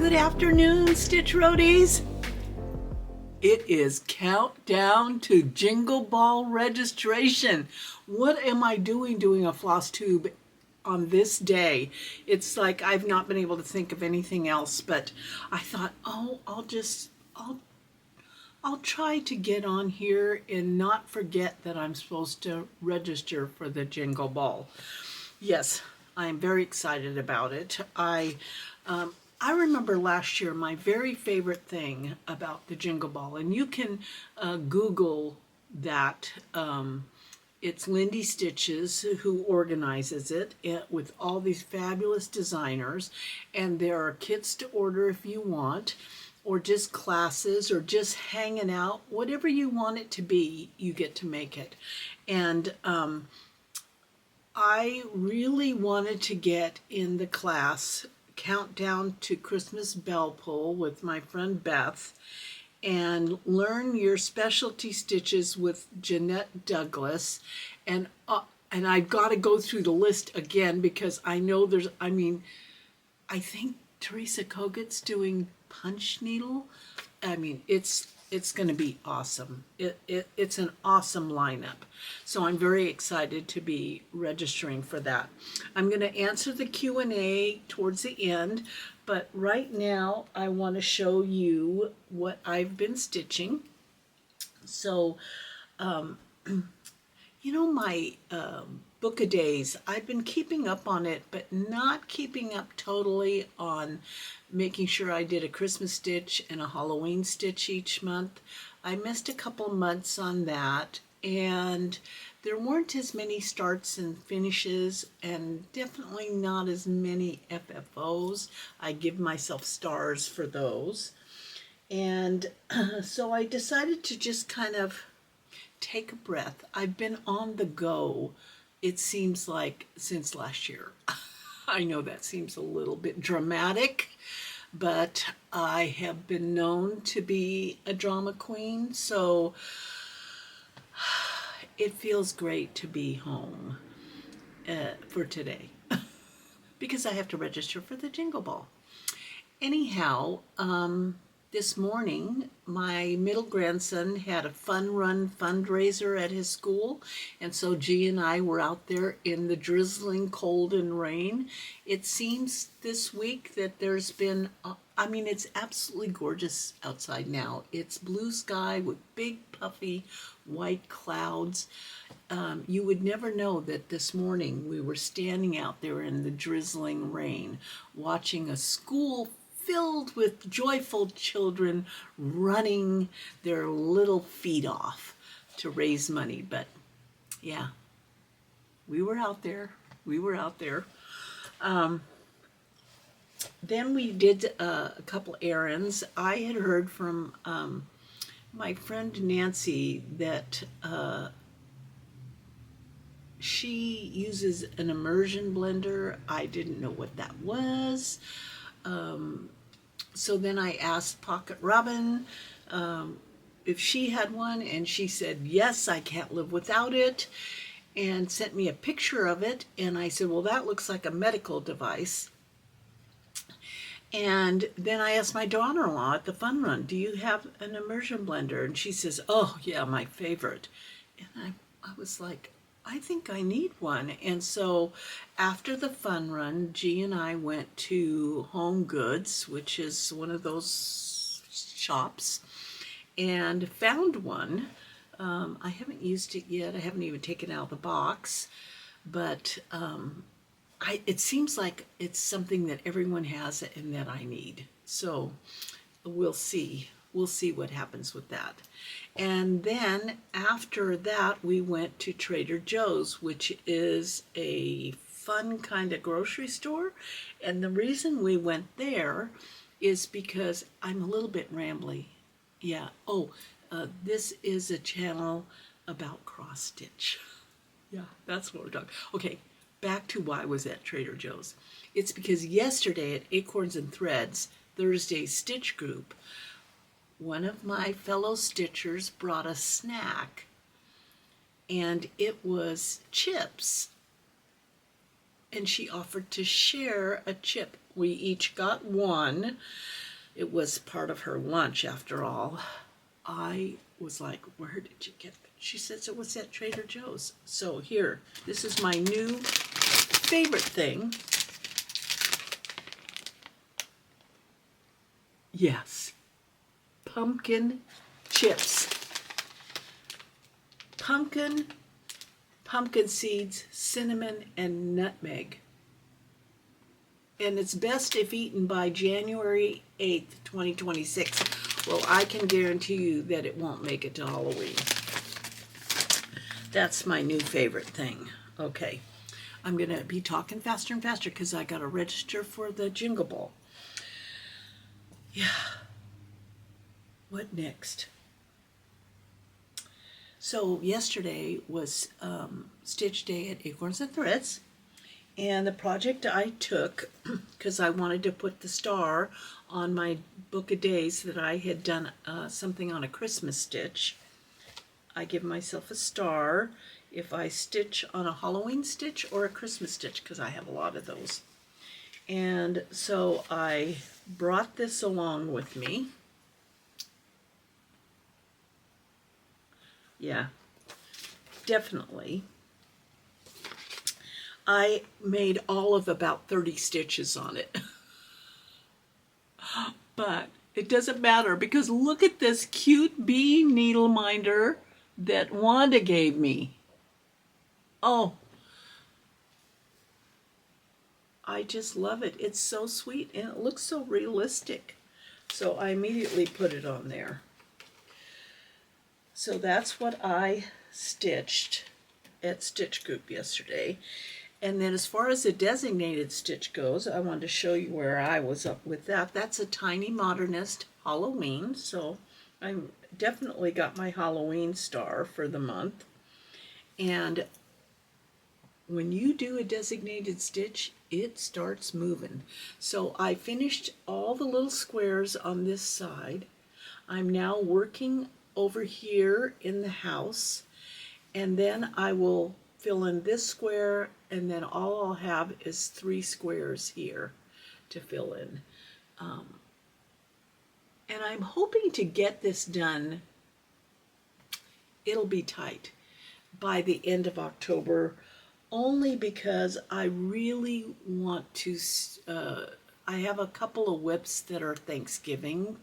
Good afternoon, Stitch Roadies. It is countdown to Jingle Ball registration. What am I doing a floss tube on this day? It's like I've not been able to think of anything else, but I thought, oh, I'll try to get on here and not forget that I'm supposed to register for the Jingle Ball. Yes, I'm very excited about it. I remember last year my very favorite thing about the Jingle Ball, and you can Google that. It's Lindy Stitches who organizes it with all these fabulous designers, and there are kits to order if you want, or just classes, or just hanging out. Whatever you want it to be, you get to make it. And I really wanted to get in the class Countdown to Christmas Bell Pull with my friend Beth and learn your specialty stitches with Jeanette Douglas. And I've got to go through the list again because I know I think Teresa Kogut's doing punch needle. It's going to be awesome. It's an awesome lineup. So I'm very excited to be registering for that. I'm going to answer the Q&A towards the end, but right now I want to show you what I've been stitching. So, my book a days, I've been keeping up on it, but not keeping up totally on making sure I did a Christmas stitch and a Halloween stitch each month. I missed a couple months on that, and there weren't as many starts and finishes, and definitely not as many FFOs. I give myself stars for those. And so I decided to just kind of take a breath. I've been on the go, it seems like, since last year. I know that seems a little bit dramatic, but I have been known to be a drama queen, so it feels great to be home for today because I have to register for the Jingle Ball. Anyhow, this morning, my middle grandson had a fun run fundraiser at his school, and so G and I were out there in the drizzling cold and rain. It seems this week that there's been, it's absolutely gorgeous outside now. It's blue sky with big puffy white clouds. You would never know that this morning we were standing out there in the drizzling rain watching a school filled with joyful children running their little feet off to raise money. But yeah, we were out there. Then we did a couple errands. I had heard from my friend Nancy that she uses an immersion blender. I didn't know what that was. So then I asked Pocket Robin if she had one, and she said, yes, I can't live without it, and sent me a picture of it. And I said, well, that looks like a medical device. And then I asked my daughter-in-law at the fun run, do you have an immersion blender? And she says, oh, yeah, my favorite. And I was like, I think I need one. And so after the fun run, G and I went to Home Goods, which is one of those shops, and found one. I haven't used it yet. I haven't even taken it out of the box, but it seems like it's something that everyone has and that I need. So we'll see. We'll see what happens with that. And then after that, we went to Trader Joe's, which is a fun kind of grocery store. And the reason we went there is because I'm a little bit rambly. Yeah. This is a channel about cross stitch. Yeah, that's what we're talking. Okay, back to why I was at Trader Joe's. It's because yesterday at Acorns and Threads, Thursday Stitch Group, one of my fellow stitchers brought a snack, and it was chips, and she offered to share a chip We each got one. It was part of her lunch after all. I was like, where did you get that? She says it was at Trader Joe's. So here, this is my new favorite thing. Yes, pumpkin chips. Pumpkin seeds, cinnamon, and nutmeg. And it's best if eaten by January 8th, 2026. Well, I can guarantee you that it won't make it to Halloween. That's my new favorite thing. Okay, I'm going to be talking faster and faster because I got to register for the Jingle Ball. Yeah. What next? So yesterday was Stitch Day at Acorns and Threads, and the project I took, because I wanted to put the star on my book of days that I had done something on a Christmas stitch. I give myself a star if I stitch on a Halloween stitch or a Christmas stitch, because I have a lot of those. And so I brought this along with me. Yeah, definitely. I made all of about 30 stitches on it. But it doesn't matter because look at this cute bee needle minder that Wanda gave me. Oh, I just love it. It's so sweet and it looks so realistic. So I immediately put it on there. So that's what I stitched at Stitch Group yesterday. And then as far as the designated stitch goes, I wanted to show you where I was up with that. That's a Tiny Modernist Halloween. So I definitely got my Halloween star for the month. And when you do a designated stitch, it starts moving. So I finished all the little squares on this side. I'm now working over here in the house, and then I will fill in this square, and then all I'll have is 3 squares here to fill in. And I'm hoping to get this done, it'll be tight, by the end of October, only because I really want to, I have a couple of whips that are Thanksgiving,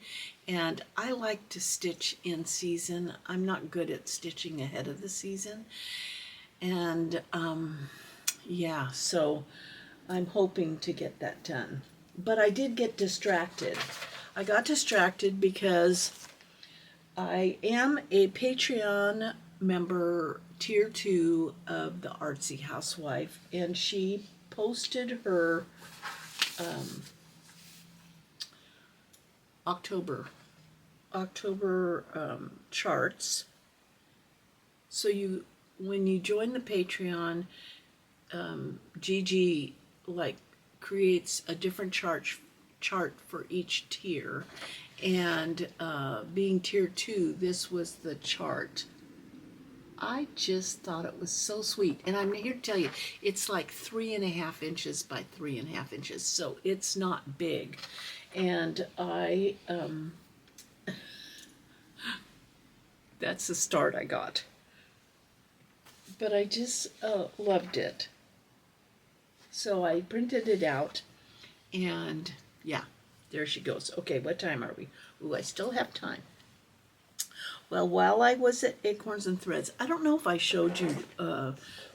and I like to stitch in season. I'm not good at stitching ahead of the season. And yeah, so I'm hoping to get that done. But I did get distracted. I got distracted because I am a Patreon member, tier 2 of the Artsy Housewife, and she posted her October charts. So when you join the Patreon, Gigi creates a different chart for each tier, and being tier 2, this was the chart. I just thought it was so sweet, and I'm here to tell you, it's like 3.5 inches by 3.5 inches, so it's not big. And I that's the start I got. But I just loved it. So I printed it out, and yeah, there she goes. Okay, what time are we? Ooh, I still have time. Well, while I was at Acorns and Threads, I don't know if I showed you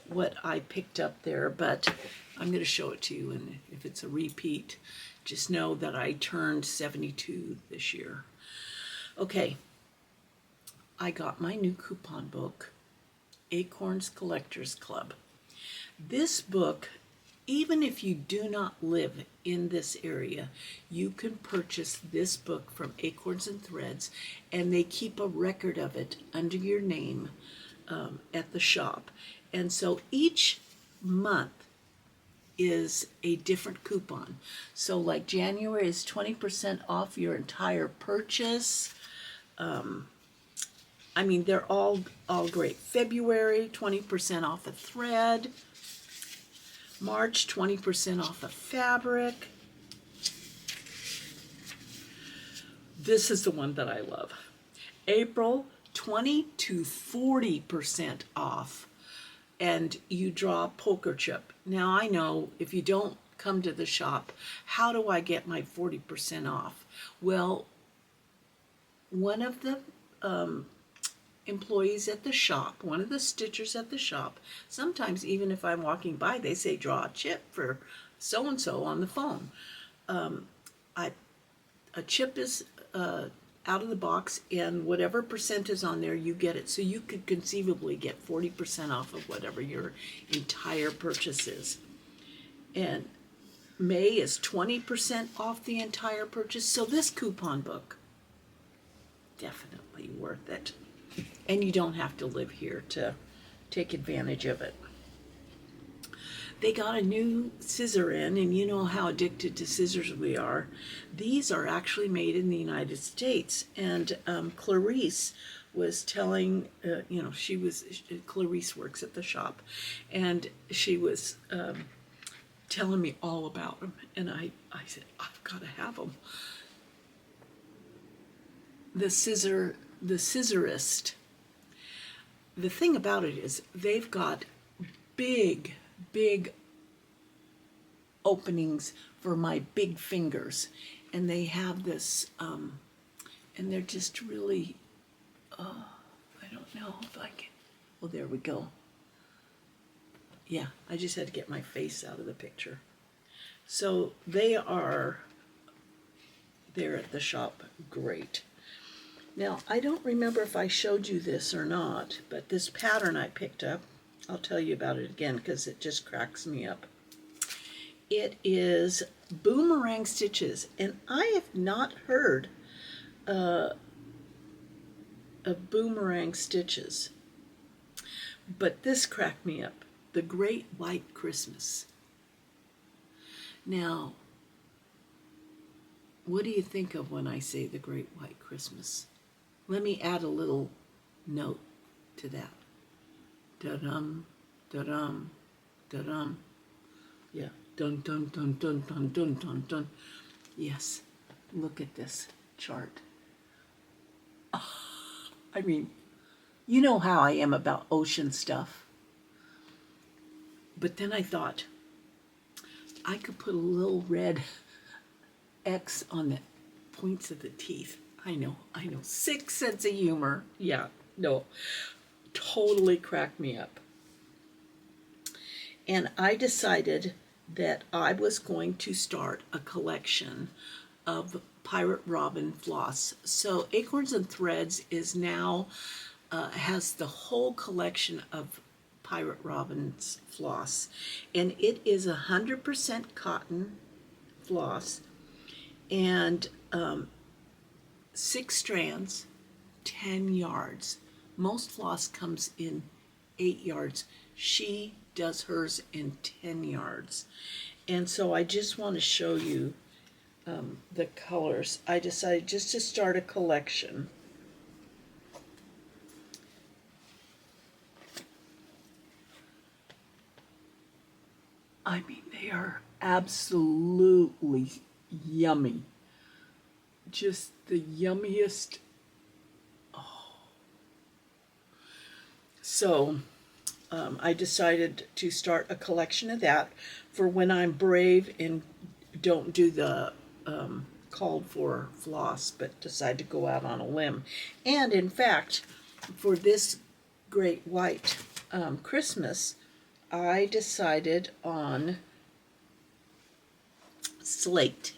what I picked up there, but I'm going to show it to you, and if it's a repeat, just know that I turned 72 this year. Okay, I got my new coupon book, Acorns Collectors Club. This book, even if you do not live in this area, you can purchase this book from Acorns and Threads, and they keep a record of it under your name at the shop. And so each month is a different coupon. So like January is 20% off your entire purchase. I mean, they're all great. February, 20% off a thread. March, 20% off a fabric. This is the one that I love. April, 20 to 40% off. And you draw a poker chip. Now I know if you don't come to the shop, how do I get my 40% off? Well, one of the employees at the shop, one of the stitchers at the shop, sometimes even if I'm walking by, they say, draw a chip for so-and-so on the phone. A chip is out of the box, and whatever percent is on there, you get it. So you could conceivably get 40% off of whatever your entire purchase is. And May is 20% off the entire purchase. So this coupon book, definitely worth it. And you don't have to live here to take advantage of it. They got a new scissor in, and you know how addicted to scissors we are. These are actually made in the United States. And Clarice was telling, Clarice works at the shop, and she was telling me all about them. And I said, I've got to have them. The Scissorist. The thing about it is they've got big openings for my big fingers, and they have this and they're just really I don't know if I can, well, there we go. Yeah, I just had to get my face out of the picture. So they're at the shop. Great. Now, I don't remember if I showed you this or not, but this pattern I picked up, I'll tell you about it again because it just cracks me up. It is boomerang stitches, and I have not heard of boomerang stitches, but this cracked me up. The Great White Christmas. Now, what do you think of when I say the Great White Christmas? Let me add a little note to that. Da-dum, da-dum, da-dum. Yeah, dun, dun, dun, dun, dun, dun, dun, dun. Yes, look at this chart. I mean, you know how I am about ocean stuff. But then I thought, I could put a little red X on the points of the teeth. I know. 6 sense of humor. Yeah, no, totally cracked me up. And I decided that I was going to start a collection of Pirate Robin floss. So Acorns and Threads is now, has the whole collection of Pirate Robin's floss. And it is 100% cotton floss, and 6 strands, 10 yards. Most floss comes in 8 yards. She does hers in 10 yards. And so I just want to show you the colors. I decided just to start a collection. I mean, they are absolutely yummy. Just the yummiest. Oh. So I decided to start a collection of that for when I'm brave and don't do the called for floss, but decide to go out on a limb. And in fact, for this Great White Christmas, I decided on slate,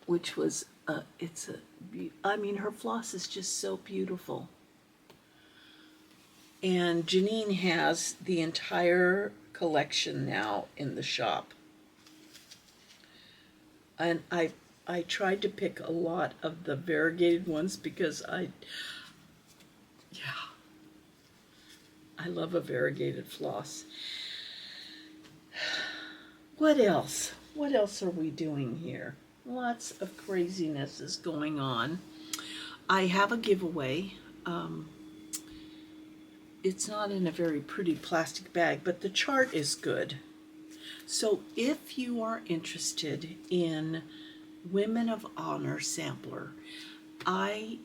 which was I mean, her floss is just so beautiful. And Janine has the entire collection now in the shop. And I tried to pick a lot of the variegated ones because I love a variegated floss. What else? What else are we doing here? Lots of craziness is going on. I have a giveaway. It's not in a very pretty plastic bag, but the chart is good. So if you are interested in Women of Honor sampler, I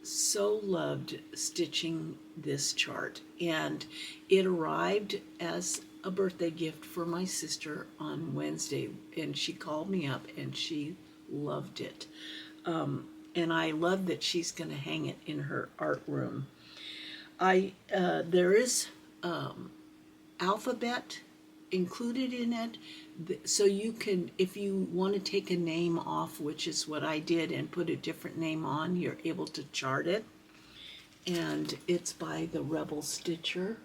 so loved stitching this chart, and it arrived as a birthday gift for my sister on Wednesday, and she called me up and she loved it. And I love that she's going to hang it in her art room. There is alphabet included in it, so you can, if you want to take a name off, which is what I did, and put a different name on, you're able to chart it. And it's by the Rebel Stitcher.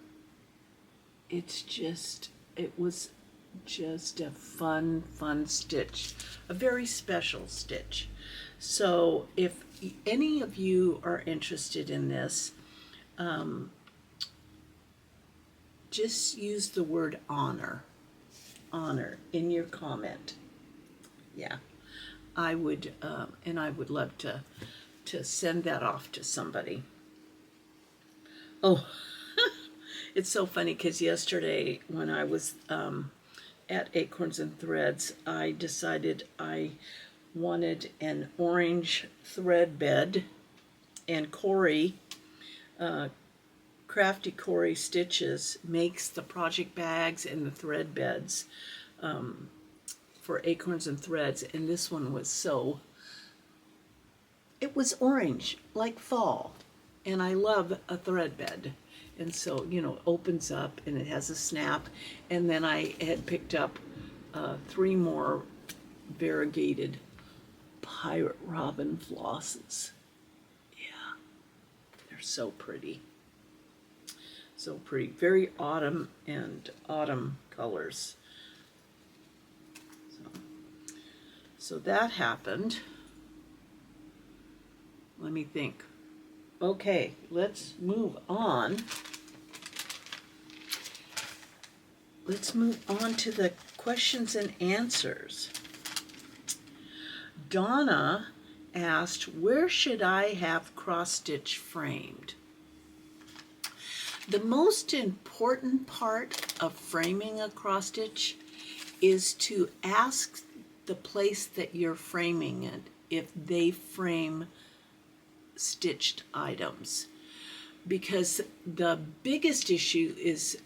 It was just a fun stitch, a very special stitch. So if any of you are interested in this, just use the word honor in your comment. Yeah, I would, and I would love to send that off to somebody. Oh, it's so funny because yesterday when I was at Acorns and Threads, I decided I wanted an orange thread bed, and Corey, Crafty Corey Stitches, makes the project bags and the thread beds for Acorns and Threads, and this one was it was orange, like fall, and I love a thread bed. And so, you know, it opens up and it has a snap, and then I had picked up 3 more variegated pirate robin flosses. Yeah, they're so pretty. So pretty. Very autumn colors. So that happened. Let me think. Okay, let's move on. Let's move on to the questions and answers. Donna asked, where should I have cross stitch framed? The most important part of framing a cross stitch is to ask the place that you're framing it if they frame stitched items, because the biggest issue is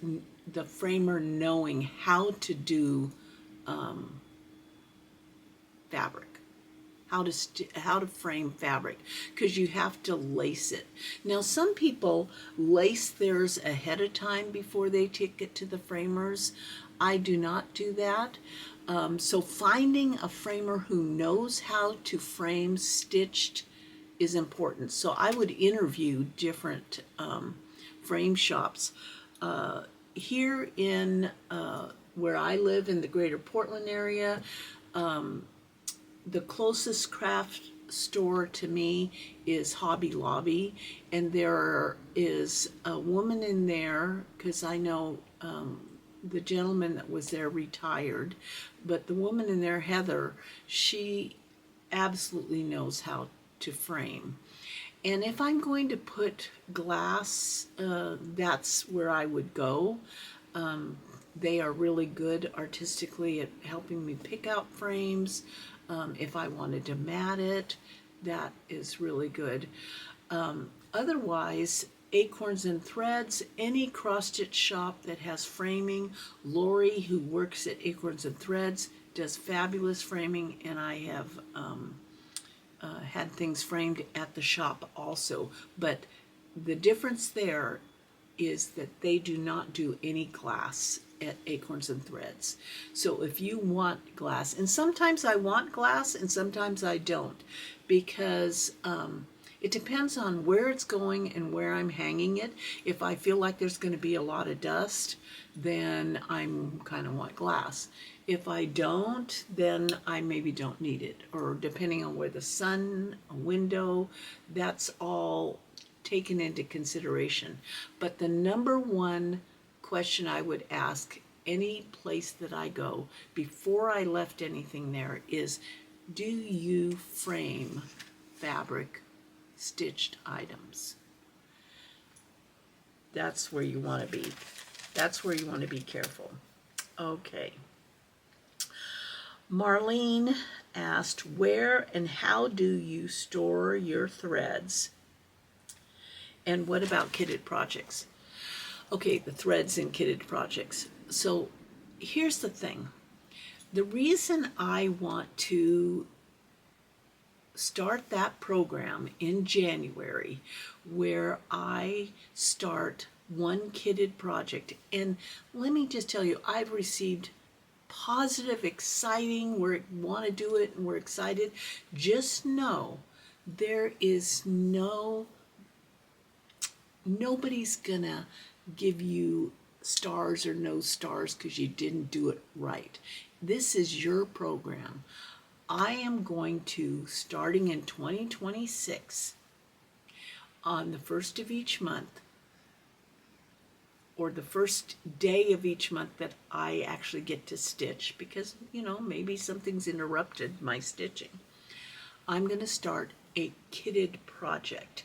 the framer knowing how to do fabric, how to frame fabric, because you have to lace it. Now, some people lace theirs ahead of time before they take it to the framers. I do not do that. So finding a framer who knows how to frame stitched is important. So I would interview different frame shops. Here in where I live in the greater Portland area, the closest craft store to me is Hobby Lobby, and there is a woman in there, because I know the gentleman that was there retired, but the woman in there, Heather, she absolutely knows how to frame. And if I'm going to put glass, that's where I would go. They are really good artistically at helping me pick out frames. If I wanted to mat it, that is really good. Otherwise, Acorns and Threads, any cross-stitch shop that has framing. Lori, who works at Acorns and Threads, does fabulous framing, and I have had things framed at the shop also. But the difference there is that they do not do any glass at Acorns and Threads. So if you want glass, and sometimes I want glass and sometimes I don't, because it depends on where it's going and where I'm hanging it. If I feel like there's going to be a lot of dust, then I'm kind of want glass. If I don't, then I maybe don't need it, or depending on where the sun, a window, that's all taken into consideration. But the number one question I would ask any place that I go before I left anything there is, do you frame fabric stitched items? That's where you want to be. That's where you want to be careful. Okay. Marlene asked, where and how do you store your threads? And what about kitted projects? Okay, the threads in kitted projects. So here's the thing. The reason I want to start that program in January, where I start one kitted project, and let me just tell you, I've received positive, exciting, we want to do it and we're excited. Just know there is nobody's gonna give you stars or no stars because you didn't do it right. This is your program. I am going to, starting in 2026, on the first of each month, or the first day of each month that I actually get to stitch, because, maybe something's interrupted my stitching, I'm going to start a kitted project.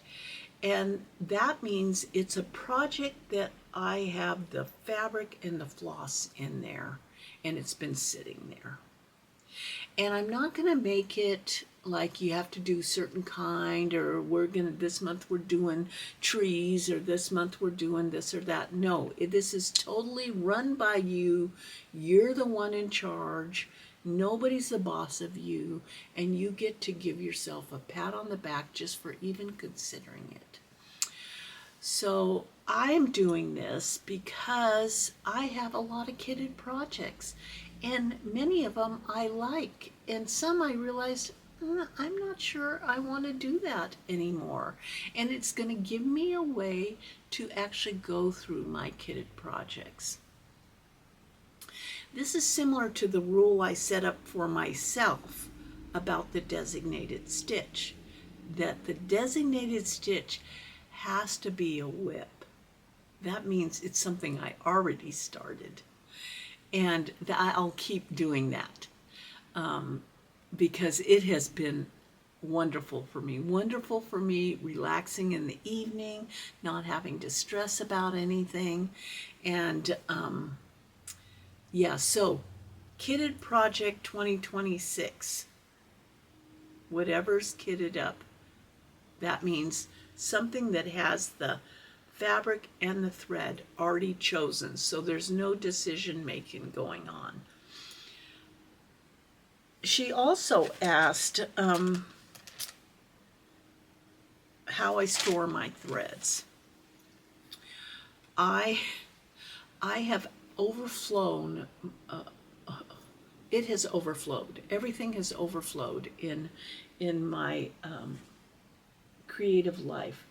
And that means it's a project that I have the fabric and the floss in there, and it's been sitting there. And I'm not going to make it like you have to do certain kind, or this month we're doing trees, or this month we're doing this or that. No, this is totally run by you. You're the one in charge. Nobody's the boss of you, and you get to give yourself a pat on the back just for even considering it. So I'm doing this because I have a lot of kitted projects, and many of them I like, and some I realized I'm not sure I want to do that anymore. And it's going to give me a way to actually go through my kitted projects. This is similar to the rule I set up for myself about the designated stitch, that the designated stitch has to be a whip. That means it's something I already started, and I'll keep doing that because it has been wonderful for me, relaxing in the evening, not having to stress about anything. And so kitted project 2026, whatever's kitted up, that means something that has the fabric and the thread already chosen, so there's no decision making going on. She also asked how I store my threads. I have overflown. It has overflowed. Everything has overflowed in my creative life.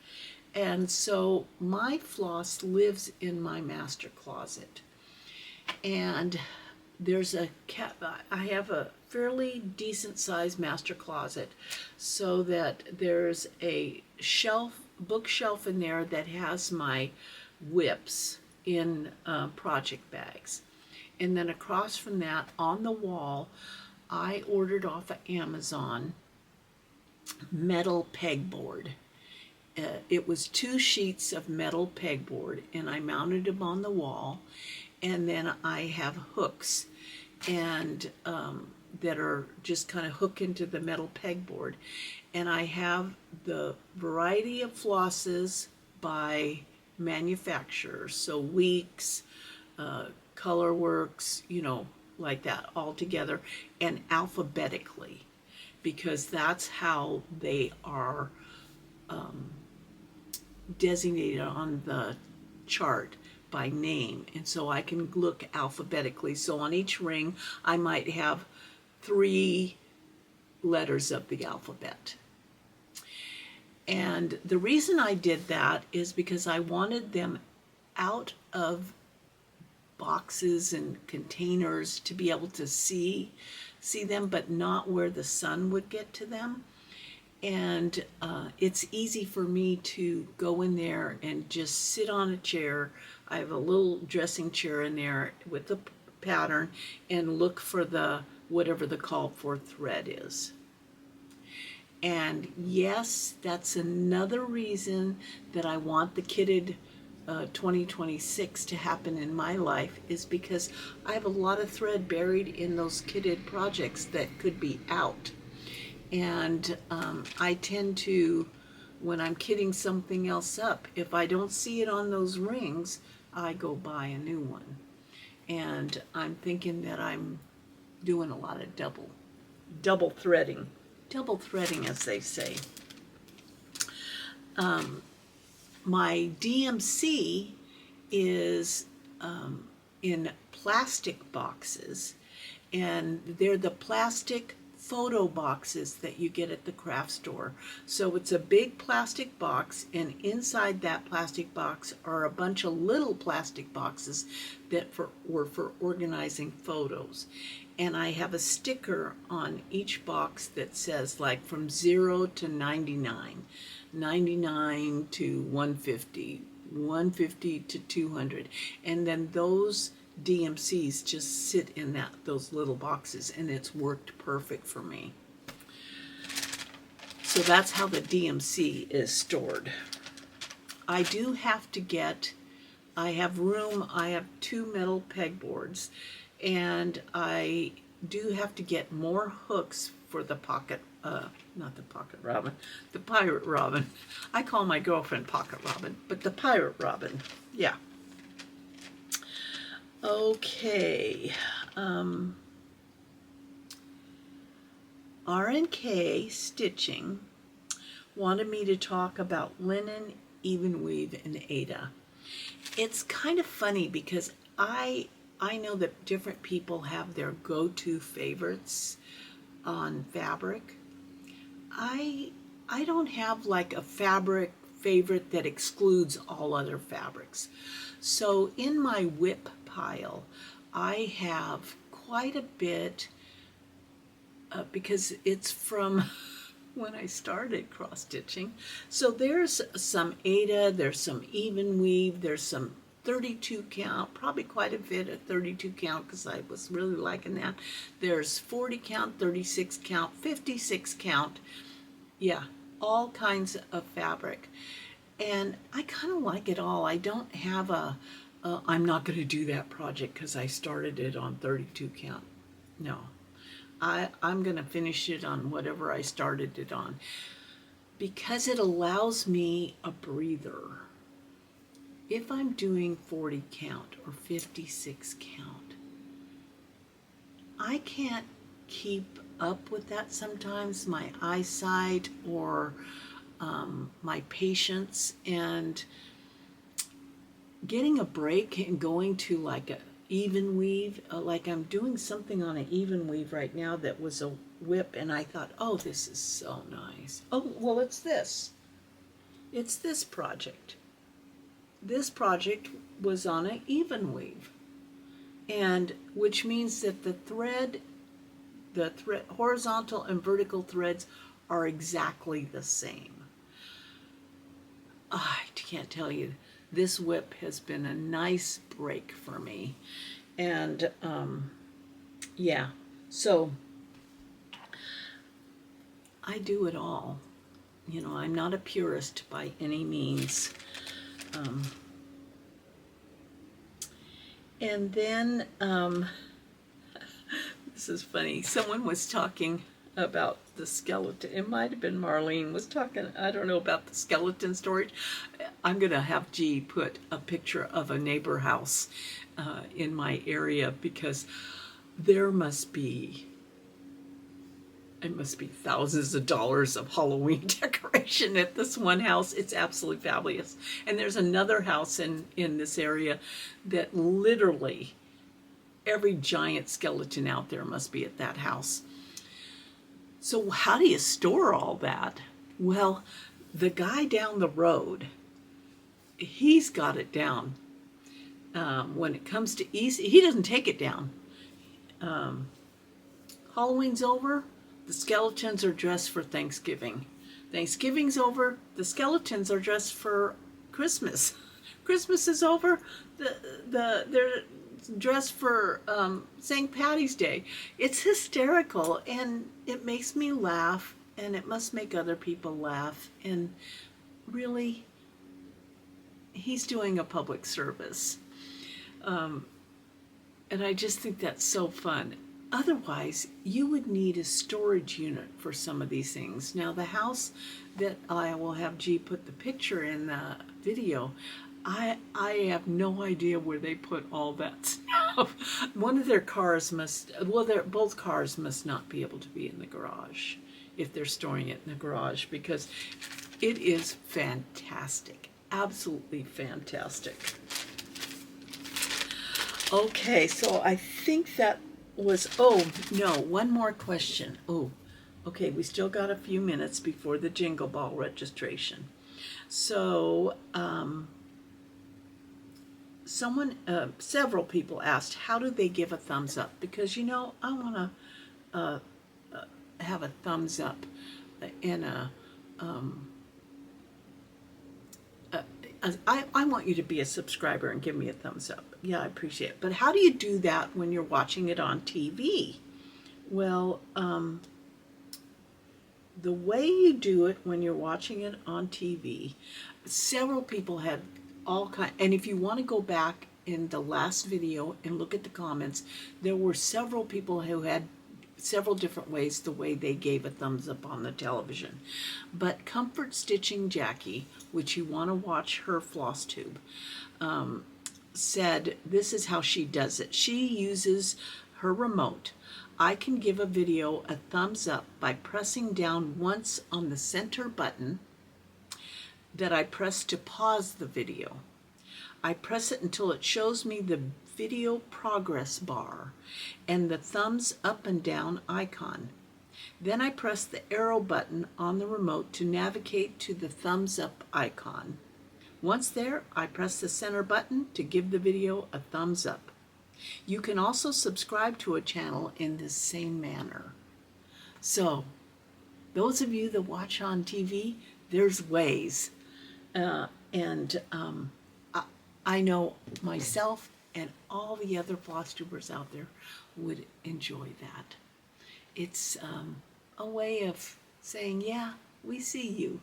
And so my floss lives in my master closet. And I have a fairly decent sized master closet, so that there's a bookshelf in there that has my whips in project bags. And then across from that, on the wall, I ordered off of Amazon metal pegboard. It was 2 sheets of metal pegboard, and I mounted them on the wall. And then I have hooks and that are just kind of hook into the metal pegboard. And I have the variety of flosses by manufacturer, so Weeks, Colorworks, like that, all together, and alphabetically, because that's how they are designated on the chart by name. And so I can look alphabetically. So on each ring I might have 3 letters of the alphabet. And the reason I did that is because I wanted them out of boxes and containers to be able to see them, but not where the sun would get to them. And it's easy for me to go in there and just sit on a chair. I have a little dressing chair in there with the pattern and look for whatever the called for thread is. And yes, that's another reason that I want the kitted 2026 to happen in my life is because I have a lot of thread buried in those kitted projects that could be out. And I tend to, when I'm kitting something else up, if I don't see it on those rings, I go buy a new one. And I'm thinking that I'm doing a lot of double threading as they say. My DMC is in plastic boxes, and they're the plastic photo boxes that you get at the craft store. So it's a big plastic box, and inside that plastic box are a bunch of little plastic boxes that were for organizing photos. And I have a sticker on each box that says, like, from 0 to 99, 99 to 150, 150 to 200. And then those DMCs just sit in those little boxes, and it's worked perfect for me. So that's how the DMC is stored. I do have to get, I have room, I have 2 metal pegboards, and I do have to get more hooks for the pocket, not the pocket robin, the pirate robin. I call my girlfriend Pocket Robin, but the pirate robin, yeah. Okay, R&K Stitching wanted me to talk about linen, even weave, and Aida. It's kind of funny because I know that different people have their go-to favorites on fabric. I don't have like a fabric favorite that excludes all other fabrics. So in my whip pile, I have quite a bit because it's from when I started cross stitching. So there's some Aida, there's some even weave, there's some 32 count, probably quite a bit of 32 count because I was really liking that. There's 40 count, 36 count, 56 count. Yeah, all kinds of fabric. And I kind of like it all. I don't have I'm not going to do that project because I started it on 32 count. No, I'm going to finish it on whatever I started it on because it allows me a breather. If I'm doing 40 count or 56 count, I can't keep up with that sometimes, my eyesight or my patience, and getting a break and going to like a even weave, like I'm doing something on an even weave right now that was a whip, and I thought, oh, this is so nice. Oh, well, it's this project. This project was on an even weave, and which means that the thread, horizontal and vertical threads are exactly the same. I can't tell you, this whip has been a nice break for me. And yeah, so I do it all. You know, I'm not a purist by any means. And then, this is funny, someone was talking about the skeleton. It might have been Marlene was talking, I don't know, about the skeleton storage. I'm going to have G put a picture of a neighbor house in my area because there must be, it must be thousands of dollars of Halloween decoration at this one house. It's absolutely fabulous. And there's another house in this area that literally every giant skeleton out there must be at that house. So how do you store all that? Well, the guy down the road, he's got it down. When it comes to easy, he doesn't take it down. Halloween's over, the skeletons are dressed for Thanksgiving. Thanksgiving's over, the skeletons are dressed for Christmas. Christmas is over, they're dressed for St. Patty's Day. It's hysterical, and it makes me laugh, and it must make other people laugh. And really, he's doing a public service. And I just think that's so fun. Otherwise, you would need a storage unit for some of these things. Now, the house that I will have G put the picture in the video, I have no idea where they put all that stuff. One of their cars must, well, both cars must not be able to be in the garage if they're storing it in the garage, because it is fantastic. Absolutely fantastic. Okay, so I think that was, oh, no, one more question. Oh, okay, we still got a few minutes before the Jingle Ball registration. So, several people asked, how do they give a thumbs up? Because, you know, I want to have a thumbs up in a, I want you to be a subscriber and give me a thumbs up. Yeah, I appreciate it. But how do you do that when you're watching it on TV? Well, the way you do it when you're watching it on TV, several people had all kind, and if you want to go back in the last video and look at the comments, there were several people who had several different ways the way they gave a thumbs up on the television. But Comfort Stitching Jackie, which you want to watch her floss tube, said this is how she does it. She uses her remote. I can give a video a thumbs up by pressing down once on the center button that I press to pause the video. I press it until it shows me the video progress bar and the thumbs up and down icon. Then I press the arrow button on the remote to navigate to the thumbs up icon. Once there, I press the center button to give the video a thumbs up. You can also subscribe to a channel in the same manner. So, those of you that watch on TV, there's ways. I know myself and all the other floss tubers out there would enjoy that. It's a way of saying, yeah, we see you.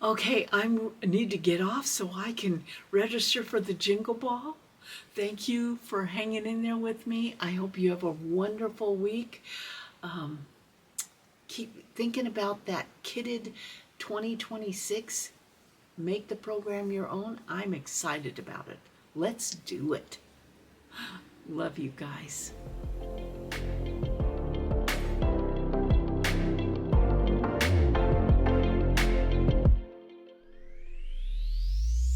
Okay, I need to get off so I can register for the Jingle Ball. Thank you for hanging in there with me. I hope you have a wonderful week. Keep thinking about that kitted 2026. Make the program your own. I'm excited about it. Let's do it. Love you guys.